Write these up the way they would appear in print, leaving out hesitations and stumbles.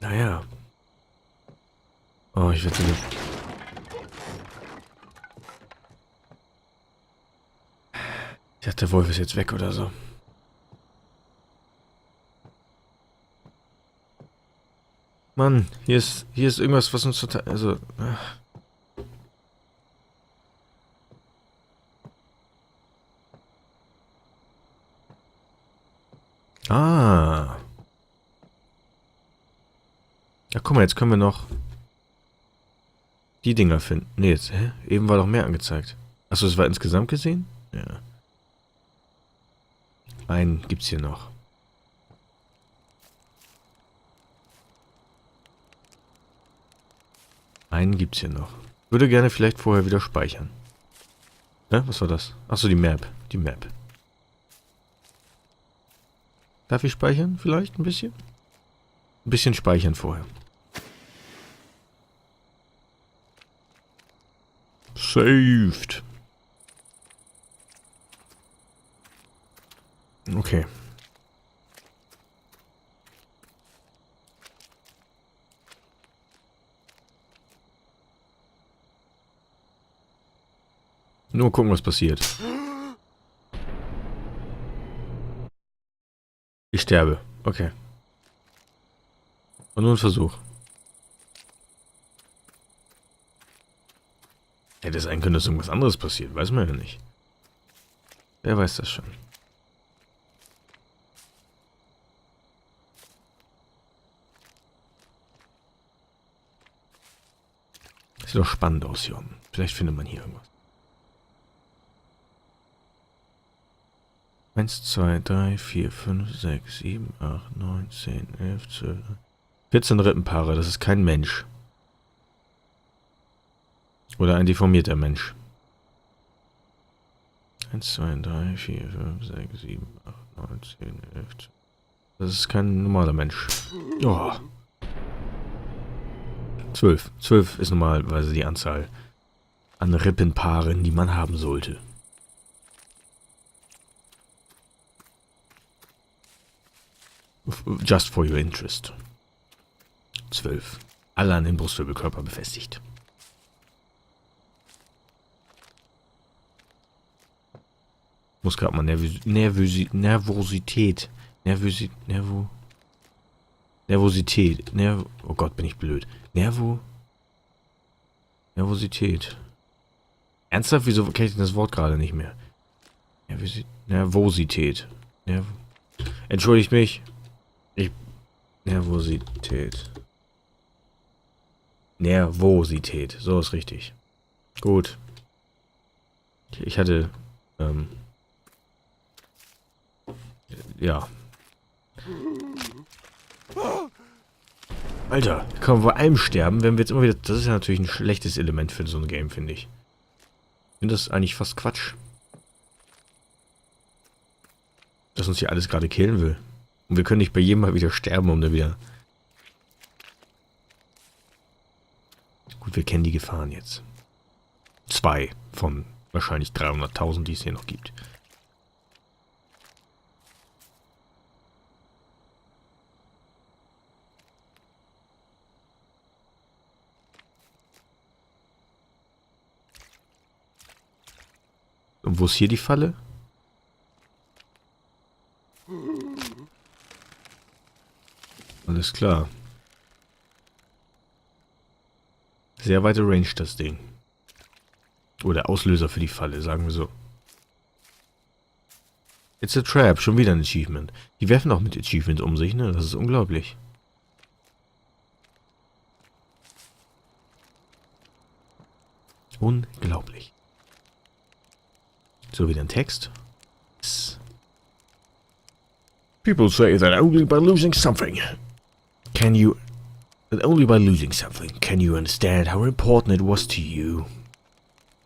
Naja. Oh, ich werde so eine... Ich dachte, der Wolf ist jetzt weg oder so. Mann, hier ist irgendwas, was uns total... Also... Ah. Ja, guck mal, jetzt können wir noch die Dinger finden. Ne, jetzt, hä? Eben war doch mehr angezeigt. Achso, das war insgesamt gesehen? Ja. Einen gibt's hier noch. Einen gibt's hier noch. Würde gerne vielleicht vorher wieder speichern. Ne? Was war das? Achso, die Map. Die Map. Darf ich speichern? Vielleicht ein bisschen? Ein bisschen speichern vorher. Saved. Okay. Nur gucken, was passiert. Ich sterbe. Okay. Und nur ein Versuch. Hätte es sein können, dass irgendwas anderes passiert. Weiß man ja nicht. Wer weiß das schon. Sieht doch spannend aus hier unten. Vielleicht findet man hier irgendwas. 1, 2, 3, 4, 5, 6, 7, 8, 9, 10, 11, 12... 14 Rippenpaare, das ist kein Mensch. Oder ein deformierter Mensch. 1, 2, 3, 4, 5, 6, 7, 8, 9, 10, 11, 12... Das ist kein normaler Mensch. Oh. 12. 12 ist normalerweise die Anzahl an Rippenpaaren, die man haben sollte. Just for your interest. 12. Alle an den Brustwirbelkörper befestigt. Muss gerade mal Nervosität. Oh Gott, bin ich blöd. Nervosität. Ernsthaft? Wieso kenne ich denn das Wort gerade nicht mehr? Nervosität. Entschuldigt mich. Nervosität. So ist richtig. Gut. Ich hatte, ja. Alter, kann man bei allem sterben, wenn wir jetzt immer wieder... Das ist ja natürlich ein schlechtes Element für so ein Game, finde ich. Ich finde das eigentlich fast Quatsch. Dass uns hier alles gerade killen will. Und wir können nicht bei jedem Mal wieder sterben, um dann wieder... Gut, wir kennen die Gefahren jetzt. 2 von wahrscheinlich 300.000, die es hier noch gibt. Und wo ist hier die Falle? Alles klar. Sehr weite Range, das Ding. Oder Auslöser für die Falle, sagen wir so. It's a trap, schon wieder ein Achievement. Die werfen auch mit Achievements um sich, ne? Das ist unglaublich. Unglaublich. So, wieder ein Text. People say that only by losing something can you understand how important it was to you.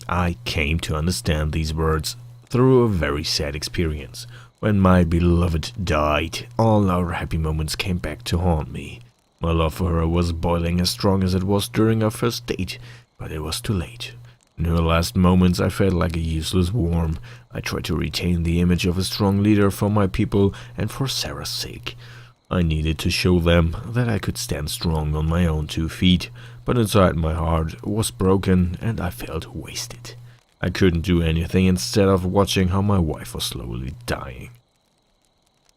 I came to understand these words through a very sad experience. When my beloved died, all our happy moments came back to haunt me. My love for her was boiling as strong as it was during our first date, but it was too late. In her last moments, I felt like a useless worm. I tried to retain the image of a strong leader for my people and for Sarah's sake. I needed to show them that I could stand strong on my own 2 feet, but inside my heart was broken and I felt wasted. I couldn't do anything instead of watching how my wife was slowly dying.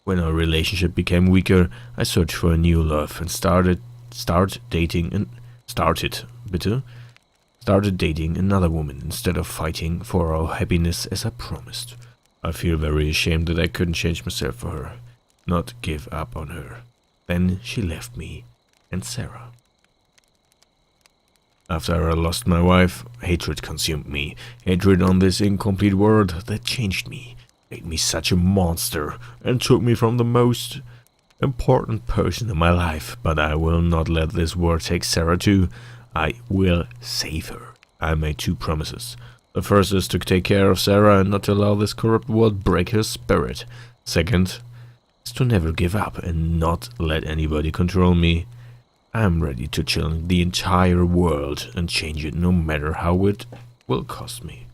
When our relationship became weaker, I searched for a new love and started dating another woman instead of fighting for our happiness as I promised. I feel very ashamed that I couldn't change myself for her, not give up on her. Then she left me and Sarah. After I lost my wife, hatred consumed me. Hatred on this incomplete world that changed me, made me such a monster, and took me from the most important person in my life. But I will not let this world take Sarah too. I will save her. I made 2 promises. The first is to take care of Sarah and not to allow this corrupt world break her spirit. Second is to never give up and not let anybody control me. I'm ready to challenge the entire world and change it no matter how it will cost me.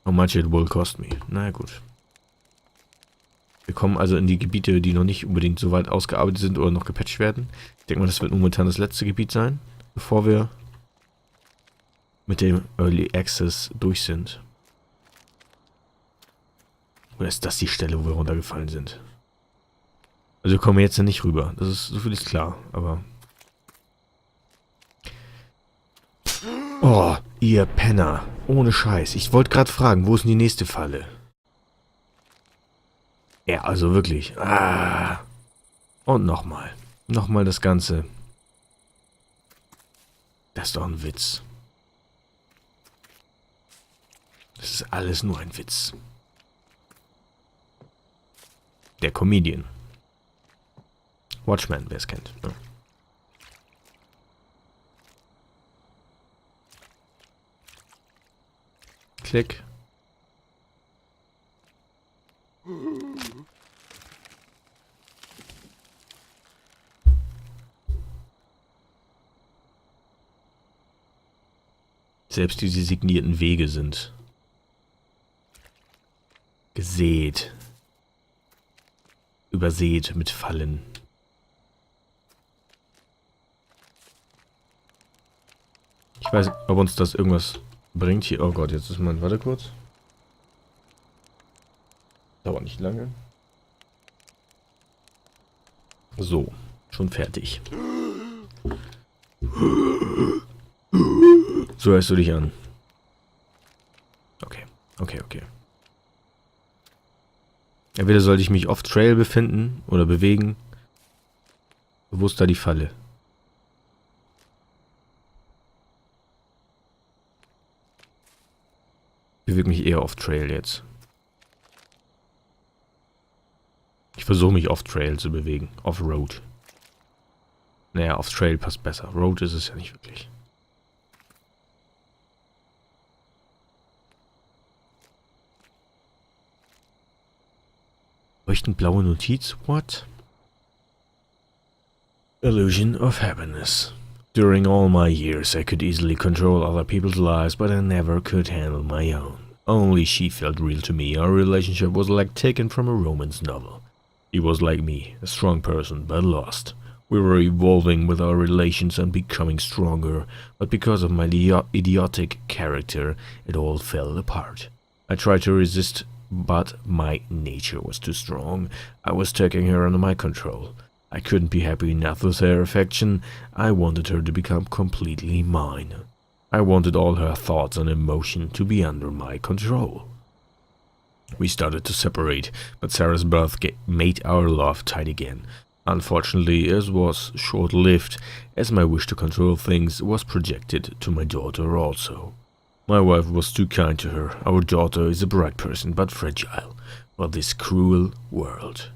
How much it will cost me. Na gut. Wir kommen also in die Gebiete, die noch nicht unbedingt so weit ausgearbeitet sind oder noch gepatcht werden. Ich denke mal, das wird momentan das letzte Gebiet sein, bevor wir mit dem Early Access durch sind. Oder ist das die Stelle, wo wir runtergefallen sind? Also wir kommen jetzt ja nicht rüber. Das ist, so viel ist klar, aber... Oh, ihr Penner. Ohne Scheiß. Ich wollte gerade fragen, wo ist denn die nächste Falle? Ja, also wirklich. Ah. Und nochmal. Nochmal das Ganze. Das ist doch ein Witz. Das ist alles nur ein Witz. Der Comedian. Watchman, wer es kennt. Ja. Klick. Selbst diese signierten Wege sind gesät, übersät mit Fallen. Ich weiß nicht, ob uns das irgendwas bringt hier. Oh Gott, jetzt ist mein... Warte kurz. Dauert nicht lange. So, schon fertig. So hörst du dich an. Okay, okay, okay. Entweder sollte ich mich off-Trail befinden oder bewegen. Wo ist da die Falle? Ich bewege mich eher off-Trail jetzt. Ich versuche mich off-Trail zu bewegen. Off-Road. Naja, off-Trail passt besser. Road ist es ja nicht wirklich. Leuchtend blaue Notiz? What? Illusion of happiness. During all my years, I could easily control other people's lives, but I never could handle my own. Only she felt real to me. Our relationship was like taken from a romance novel. He was like me, a strong person, but lost. We were evolving with our relations and becoming stronger, but because of my idiotic character, it all fell apart. I tried to resist, but my nature was too strong. I was taking her under my control. I couldn't be happy enough with her affection. I wanted her to become completely mine. I wanted all her thoughts and emotion to be under my control. We started to separate, but Sarah's birth made our love tight again. Unfortunately, it was short-lived, as my wish to control things was projected to my daughter also. My wife was too kind to her. Our daughter is a bright person, but fragile for this cruel world.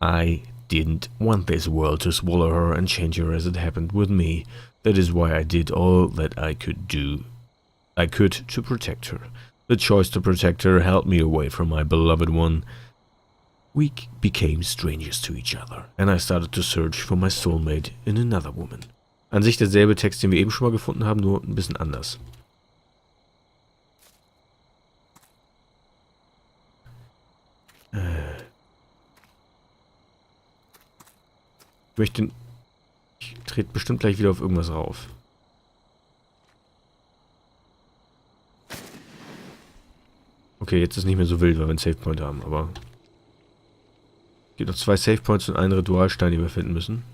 I didn't want this world to swallow her and change her as it happened with me. That is why I did all that I could to protect her. The choice to protect her held me away from my beloved one. We became strangers to each other, and I started to search for my soulmate in another woman. An sich derselbe Text, den wir eben schon mal gefunden haben, nur ein bisschen anders. Ich trete bestimmt gleich wieder auf irgendwas rauf. Okay, jetzt ist nicht mehr so wild, weil wir einen Save Point haben, aber... Es gibt noch 2 Save Points und einen Ritualstein, die wir finden müssen.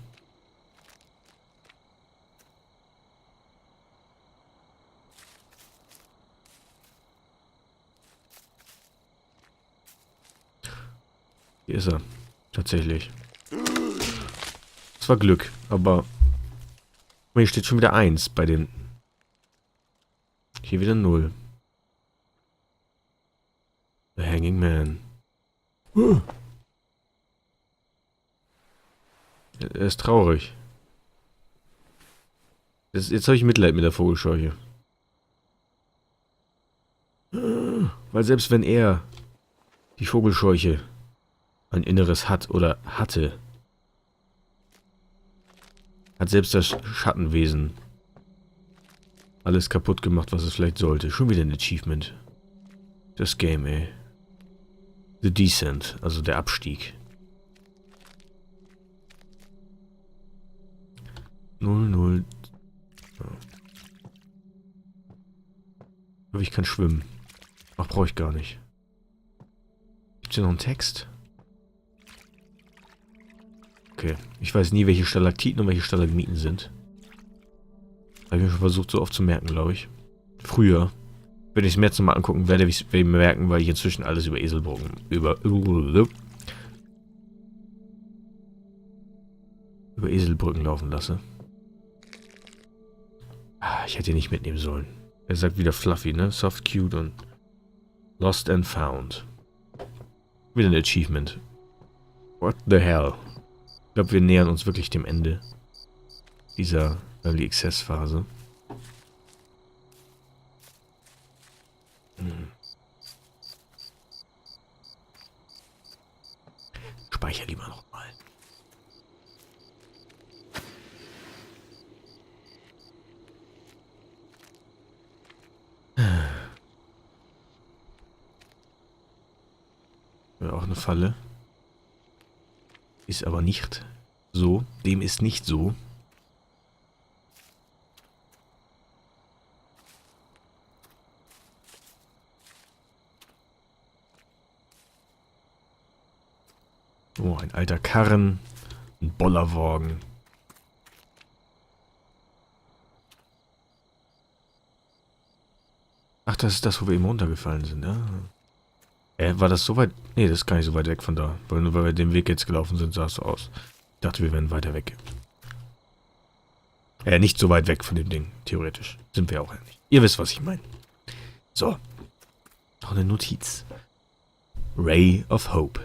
Hier ist er. Tatsächlich. Das war Glück, aber... Hier steht schon wieder 1 bei den... Hier wieder 0. The Hanging Man. Er ist traurig. Jetzt habe ich Mitleid mit der Vogelscheuche. Weil selbst wenn er, die Vogelscheuche, ein Inneres hat oder hatte, hat selbst das Schattenwesen alles kaputt gemacht, was es vielleicht sollte. Schon wieder ein Achievement. Das Game, ey. The Descent, also der Abstieg. 00. Ja. Aber ich kann schwimmen. Ach, brauche ich gar nicht. Gibt's hier noch einen Text? Okay. Ich weiß nie, welche Stalaktiten und welche Stalagmiten sind. Habe ich mir schon versucht, so oft zu merken, glaube ich. Früher. Wenn ich es mir jetzt nochmal angucken werde, ich mir merken, weil ich inzwischen alles über Eselbrücken, über Eselbrücken laufen lasse. Ich hätte ihn nicht mitnehmen sollen. Er sagt wieder Fluffy, ne? Soft, cute und Lost and Found. Wieder ein Achievement. What the hell? Ich glaube, wir nähern uns wirklich dem Ende dieser Early Access Phase. Speicher lieber noch mal. Ja, auch eine Falle. Ist aber nicht so. Dem ist nicht so. Oh, ein alter Karren. Ein Bollerwagen. Ach, das ist das, wo wir eben runtergefallen sind, ja. War das so weit? Nee, das ist gar nicht so weit weg von da. Weil nur weil wir den Weg jetzt gelaufen sind, sah es so aus. Ich dachte, wir wären weiter weg. Nicht so weit weg von dem Ding, theoretisch. Sind wir auch ja nicht. Ihr wisst, was ich meine. So. Noch eine Notiz. Ray of Hope.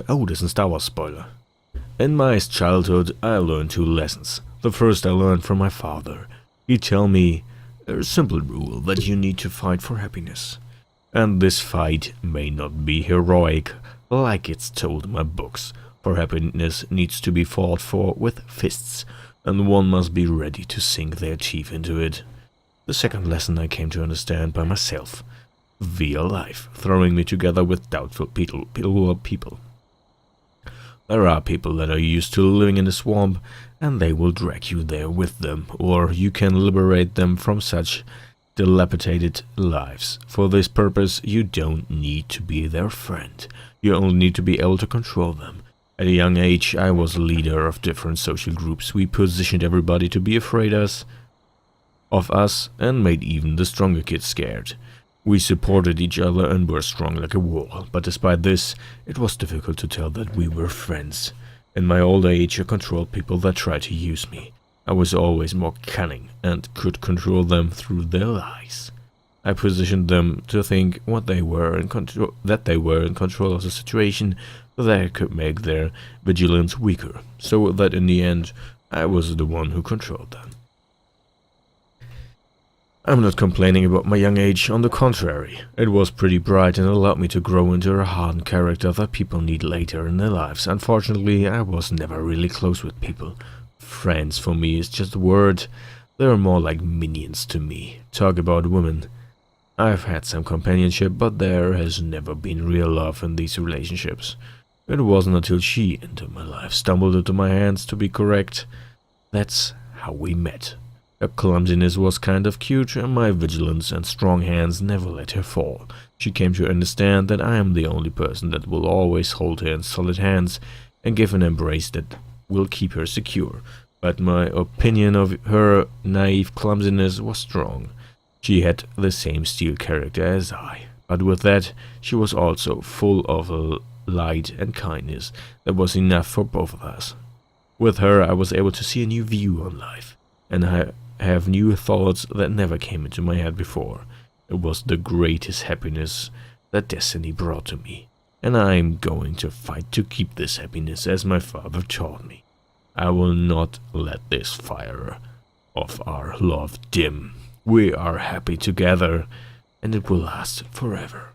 Oh, das ist ein Star Wars Spoiler. In my childhood, I learned 2 lessons. The first I learned from my father. He told me a simple rule that you need to fight for happiness. And this fight may not be heroic, like it's told in my books, for happiness needs to be fought for with fists, and one must be ready to sink their teeth into it. The second lesson I came to understand by myself, via life, throwing me together with doubtful people. There are people that are used to living in a swamp, and they will drag you there with them, or you can liberate them from such dilapidated lives. For this purpose, you don't need to be their friend. You only need to be able to control them. At a young age, I was a leader of different social groups. We positioned everybody to be afraid of us and made even the stronger kids scared. We supported each other and were strong like a wall, but despite this, it was difficult to tell that we were friends. In my old age, I controlled people that tried to use me. I was always more cunning and could control them through their lies. I positioned them to think that they were in control of the situation, so that I could make their vigilance weaker, so that in the end, I was the one who controlled them. I'm not complaining about my young age, on the contrary. It was pretty bright and allowed me to grow into a hardened character that people need later in their lives. Unfortunately, I was never really close with people. Friends for me is just a word. They're more like minions to me. Talk about women. I've had some companionship, but there has never been real love in these relationships. It wasn't until she entered my life, stumbled into my hands to be correct. That's how we met. Her clumsiness was kind of cute, and my vigilance and strong hands never let her fall. She came to understand that I am the only person that will always hold her in solid hands and give an embrace that will keep her secure. But my opinion of her naive clumsiness was strong. She had the same steel character as I, but with that she was also full of light and kindness that was enough for both of us. With her I was able to see a new view on life, and I have new thoughts that never came into my head before. It was the greatest happiness that destiny brought to me, and I am going to fight to keep this happiness as my father taught me. I will not let this fire of our love dim. We are happy together, and it will last forever.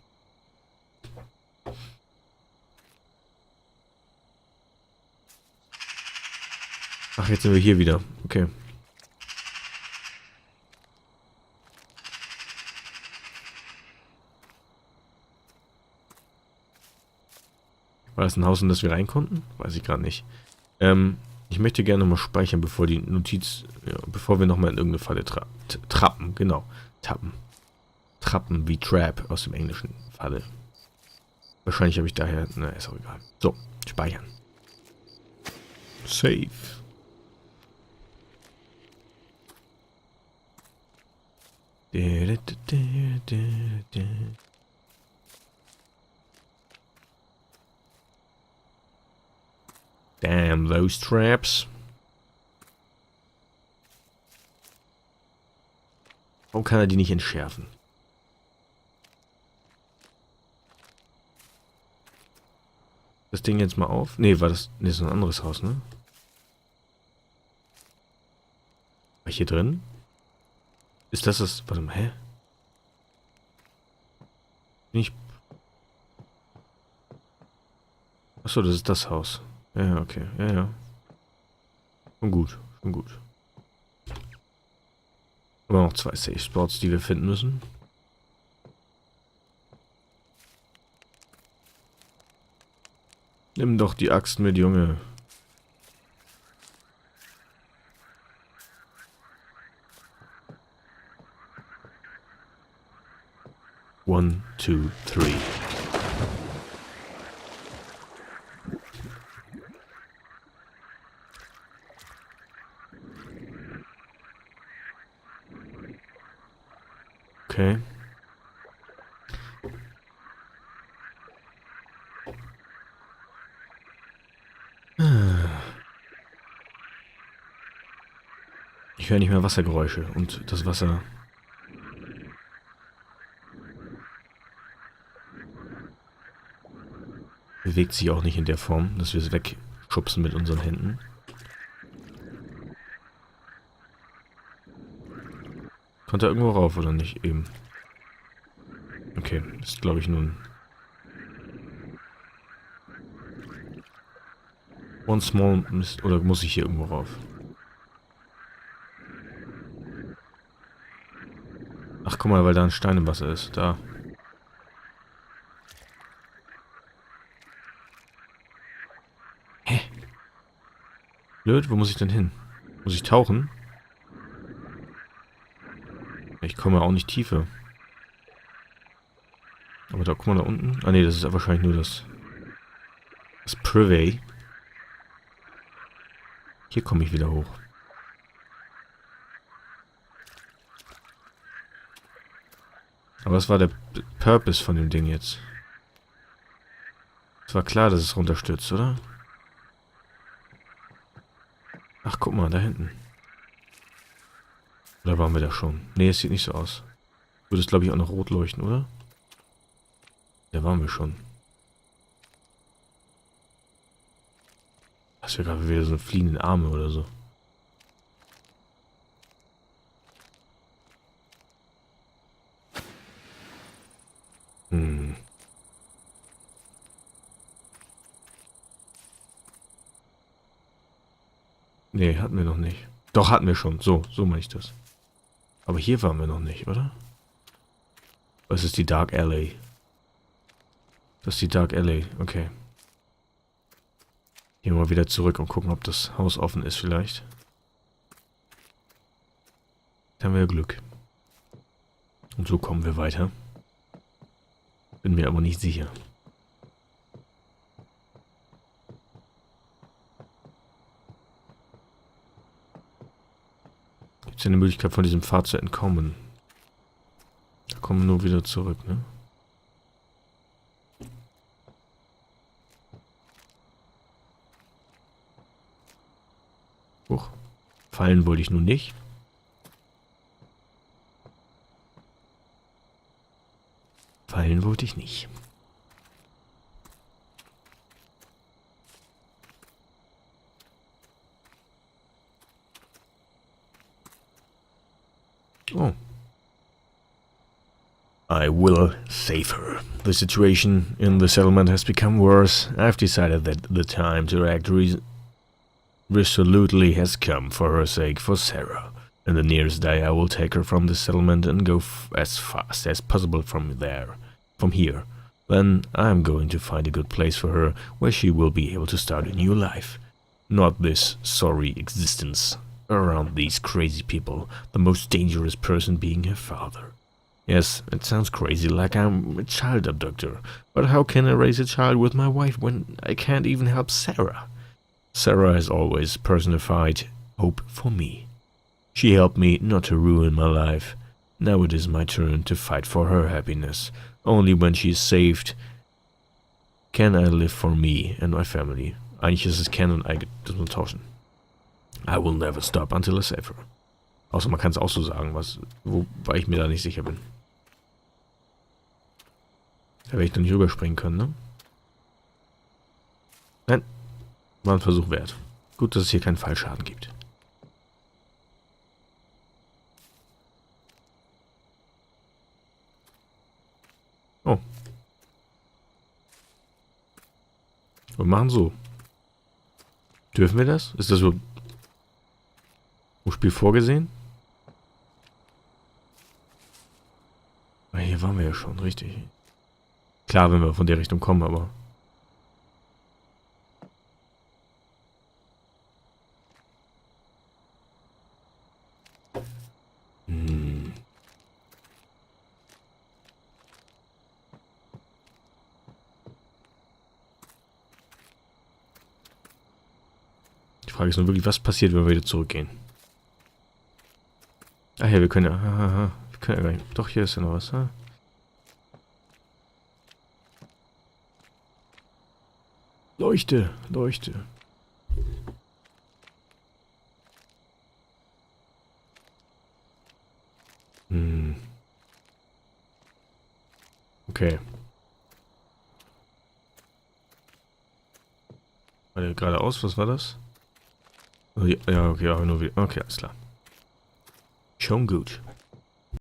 Ach, jetzt sind wir hier wieder. Okay. War das ein Haus, in das wir rein konnten? Weiß ich gerade nicht. Ich möchte gerne nochmal speichern, bevor die Notiz, ja, bevor wir nochmal in irgendeine Falle trappen, genau. Trappen wie Trap aus dem englischen Falle. Wahrscheinlich habe ich daher, na, ist auch egal. So, speichern. Save. Damn those traps. Warum kann er die nicht entschärfen? Das Ding jetzt mal auf. Nee, war das. Nee, ist ein anderes Haus, ne? War ich hier drin? Ist das das. Warte mal, hä? Bin ich. Achso, das ist das Haus. Ja, okay. Ja. Schon gut, schon gut. Aber noch 2 Safe Spots, die wir finden müssen. Nimm doch die Axt mit, Junge. One, two, three. Okay. Ich höre nicht mehr Wassergeräusche und das Wasser bewegt sich auch nicht in der Form, dass wir es wegschubsen mit unseren Händen. Kommt er irgendwo rauf oder nicht eben? Okay, ist glaube ich nun one small mist, oder muss ich hier irgendwo rauf? Ach guck mal, weil da ein Stein im Wasser ist. Da. Hä? Blöd, wo muss ich denn hin? Muss ich tauchen? Ich komme auch nicht tiefer. Aber da, guck mal da unten. Ah ne, das ist wahrscheinlich nur das Privé. Hier komme ich wieder hoch. Aber was war der Purpose von dem Ding jetzt? Es war klar, dass es runterstürzt, oder? Ach, guck mal, da hinten. Oder waren wir da schon? Ne, es sieht nicht so aus. Würde es, glaube ich, auch noch rot leuchten, oder? Da waren wir schon. Das wäre gerade wieder so fliegende Arme oder so. Nee, hatten wir noch nicht. Doch, hatten wir schon. So meine ich das. Aber hier waren wir noch nicht, oder? Das ist die Dark Alley. Das ist die Dark Alley, okay. Gehen wir mal wieder zurück und gucken, ob das Haus offen ist vielleicht. Da haben wir Glück. Und so kommen wir weiter. Bin mir aber nicht sicher. Gibt es eine Möglichkeit, von diesem Pfad zu entkommen? Da kommen wir nur wieder zurück, ne? Huch. Fallen wollte ich nun nicht. Fallen wollte ich nicht. Oh. I will save her. The situation in the settlement has become worse. I've decided that the time to act resolutely has come for her sake, for Sarah. In the nearest day I will take her from the settlement and go as fast as possible from here. Then I'm going to find a good place for her where she will be able to start a new life. Not this sorry existence around these crazy people, the most dangerous person being her father. Yes, it sounds crazy, like I'm a child abductor, but how can I raise a child with my wife when I can't even help Sarah? Sarah has always personified hope for me. She helped me not to ruin my life. Now it is my turn to fight for her happiness. Only when she is saved can I live for me and my family. Eigentlich ist es Can und I, das muss man tauschen. I will never stop until I save her. Außer man kann es auch so sagen, wobei ich mir da nicht sicher bin. Da werde ich doch nicht rüberspringen können, ne? Nein. War ein Versuch wert. Gut, dass es hier keinen Fallschaden gibt. Oh. Wir machen so. Dürfen wir das? Ist das so im Spiel vorgesehen? Ah, hier waren wir ja schon, richtig. Klar, wenn wir von der Richtung kommen, aber... Die Frage ist nur wirklich, was passiert, wenn wir wieder zurückgehen? Ach ja, wir können ja... wir können ja gar nicht... Doch, hier ist ja noch was. Leuchte, Leuchte. Okay. Warte, geradeaus, was war das? Ja, okay, aber nur wieder. Okay, alles klar. Schon gut.